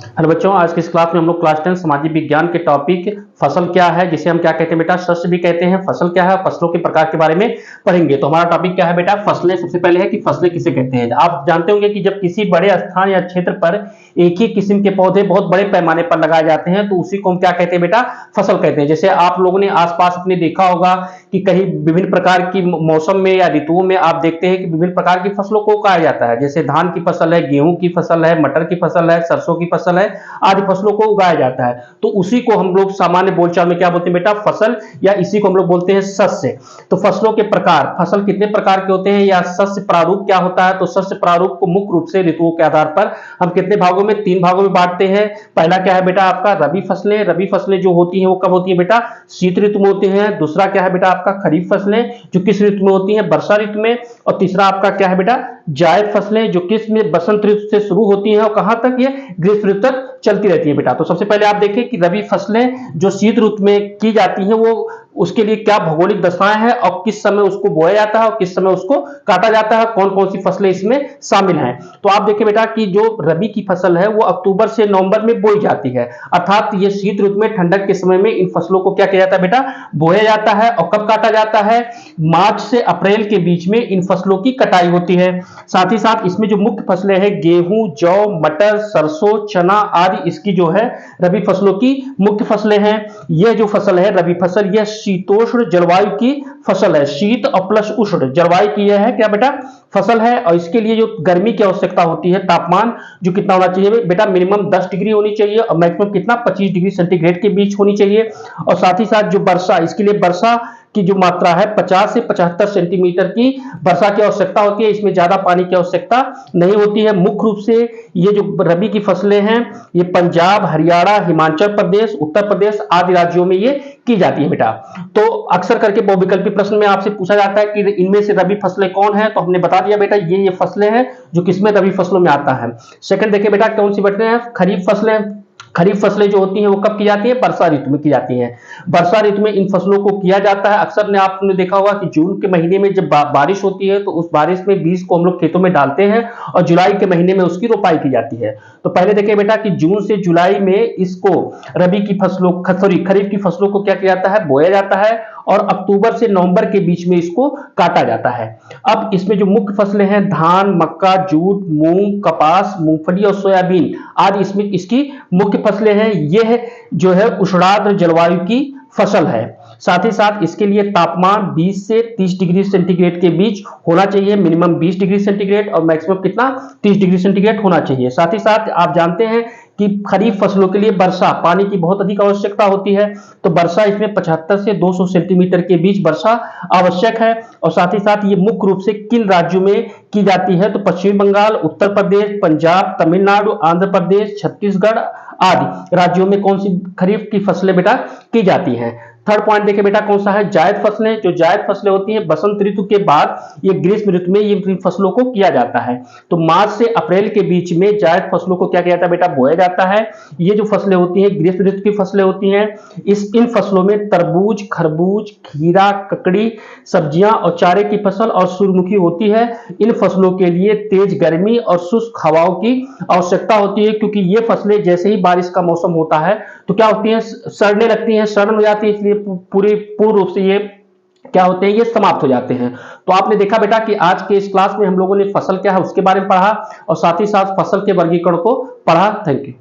Hello बच्चों, आज की इस क्लास में हम लोग क्लास 10 सामाजिक विज्ञान के टॉपिक फसल क्या है, जिसे हम क्या कहते हैं बेटा, शस्य भी कहते हैं। फसल क्या है, फसलों के प्रकार के बारे में पढ़ेंगे। तो हमारा टॉपिक क्या है बेटा, फसलें। सबसे पहले है कि फसलें किसे कहते हैं। आप जानते होंगे कि जब किसी बड़े स्थान या क्षेत्र पर एक ही किस्म के पौधे बहुत बड़े पैमाने पर लगाए जाते हैं तो उसी को हम क्या कहते हैं बेटा, फसल कहते हैं। जैसे आप लोगों ने आसपास अपने देखा होगा कि कहीं विभिन्न प्रकार की मौसम में या ऋतुओं में आप देखते हैं कि विभिन्न प्रकार की फसलों को उगाया जाता है। जैसे धान की फसल है, गेहूं की फसल है, मटर की फसल है, सरसों की फसल है, आदि फसलों को उगाया जाता है। तो उसी को हम लोग सामान्य बोलचाल में क्या बोलते हैं बेटा, फसल, या इसी को हम लोग बोलते हैं शस्य। तो फसलों के प्रकार, फसल कितने प्रकार के होते हैं या शस्य प्रारूप क्या होता है। तो शस्य प्रारूप को मुख्य रूप से ऋतुओं के आधार पर हम कितने भागों में, 3 भागों में बांटते हैं। पहला क्या है बेटा आपका रबी फसलें। रबी फसलें जो होती हैं वो कब होती है बेटा, शीत ऋतु में होती हैं। दूसरा क्या है बेटा आपका खरीफ फसलें, जो किस ऋतु में होती हैं, वर्षा ऋतु में। और तीसरा आपका क्या है बेटा, जायद फसलें, जो किस में, बसंत ऋतु से शुरू होती हैं और कहां तक, ये ग्रीष्म ऋतु तक चलती रहती है बेटा। तो सबसे पहले आप देखें कि रबी फसलें जो शीत ऋतु में की जाती हैं वो उसके लिए क्या भौगोलिक दशाएं हैं और किस समय उसको बोया जाता है और किस समय उसको काटा जाता है, कौन कौन सी फसलें इसमें शामिल हैं। तो आप देखिए बेटा कि जो रबी की फसल है वो अक्टूबर से नवंबर में बोई जाती है, अर्थात ये शीत ऋतु में ठंडक के समय में इन फसलों को क्या किया जाता है बेटा, बोया जाता है। और कब काटा जाता है, मार्च से अप्रैल के बीच में इन फसलों की कटाई होती है। साथ ही साथ इसमें जो मुख्य फसलें हैं, गेहूं, जौ, मटर, सरसों, चना आदि इसकी जो है रबी फसलों की मुख्य फसलें हैं। यह जो फसल है रबी फसल, यह शीतोष्ण जलवायु की फसल है। शीत और प्लस उष्ण जलवायु की यह है क्या बेटा, फसल है। और इसके लिए जो गर्मी की आवश्यकता होती है, तापमान जो कितना होना चाहिए बेटा, मिनिमम 10 डिग्री होनी चाहिए और मैक्सिमम कितना, 25 डिग्री सेंटीग्रेड के बीच होनी चाहिए। और साथ ही साथ जो वर्षा, इसके लिए वर्षा की जो मात्रा है 50 से 75 सेंटीमीटर की वर्षा की आवश्यकता होती है। इसमें ज्यादा पानी की आवश्यकता नहीं होती है। मुख्य रूप से ये जो रबी की फसलें हैं ये पंजाब, हरियाणा, हिमाचल प्रदेश, उत्तर प्रदेश आदि राज्यों में ये की जाती है बेटा। तो अक्सर करके बहुविकल्पी प्रश्न में आपसे पूछा जाता है कि इनमें से रबी फसलें कौन है, तो हमने बता दिया बेटा ये फसलें हैं जो किसमें रबी फसलों में आता है। सेकंड देखिए बेटा कौन सी बेटे हैं, खरीफ फसलें। खरीफ फसलें जो होती हैं वो कब की जाती है, वर्षा ऋतु में की जाती हैं। वर्षा ऋतु में इन फसलों को किया जाता है। अक्सर ने आपने देखा होगा कि जून के महीने में जब बारिश होती है तो उस बारिश में बीज को हम लोग खेतों में डालते हैं और जुलाई के महीने में उसकी रोपाई की जाती है। तो पहले देखिए बेटा कि जून से जुलाई में इसको रबी की फसलों, खरीफ की फसलों को क्या किया जाता है, बोया जाता है और अक्टूबर से नवंबर के बीच में इसको काटा जाता है। अब इसमें जो मुख्य फसलें हैं, धान, मक्का, जूट, मूंग, कपास, मूंगफली और सोयाबीन आदि इसमें इसकी मुख्य फसलें हैं। यह जो है उष्णार्द्र जलवायु की फसल है। साथ ही साथ इसके लिए तापमान 20 से 30 डिग्री सेंटीग्रेड के बीच होना चाहिए, मिनिमम 20 डिग्री सेंटीग्रेड और मैक्सिमम कितना, 30 डिग्री सेंटीग्रेड होना चाहिए। साथ ही साथ आप जानते हैं कि खरीफ फसलों के लिए वर्षा, पानी की बहुत अधिक आवश्यकता होती है। तो वर्षा इसमें 75 से 200 सेंटीमीटर के बीच वर्षा आवश्यक है। और साथ ही साथ ये मुख्य रूप से किन राज्यों में की जाती है, तो पश्चिम बंगाल, उत्तर प्रदेश, पंजाब, तमिलनाडु, आंध्र प्रदेश, छत्तीसगढ़ आदि राज्यों में कौन सी खरीफ की फसलें बेटा की जाती हैं। थर्ड पॉइंट देखिए बेटा कौन सा है, जायद फसलें। जो जायद फसलें होती हैं बसंत ऋतु के बाद ये ग्रीष्म ऋतु में ये फसलों को किया जाता है। तो मार्च से अप्रैल के बीच में जायद फसलों को क्या किया जाता है बेटा, बोया जाता है। ये जो फसलें होती हैं ग्रीष्म ऋतु की फसलें होती हैं। इन फसलों में तरबूज, खरबूज, खीरा, ककड़ी, सब्जियां और चारे की फसल और सूर्यमुखी होती है। इन फसलों के लिए तेज गर्मी और शुष्क हवाओं की आवश्यकता होती है, क्योंकि ये फसलें जैसे ही बारिश का मौसम होता है तो क्या होती हैं, सड़ने लगती हैं, सड़न हो जाती है, इसलिए पूर्ण रूप से ये क्या होते हैं, ये समाप्त हो जाते हैं। तो आपने देखा बेटा कि आज के इस क्लास में हम लोगों ने फसल क्या है उसके बारे में पढ़ा और साथ ही साथ फसल के वर्गीकरण को पढ़ा। Thank you.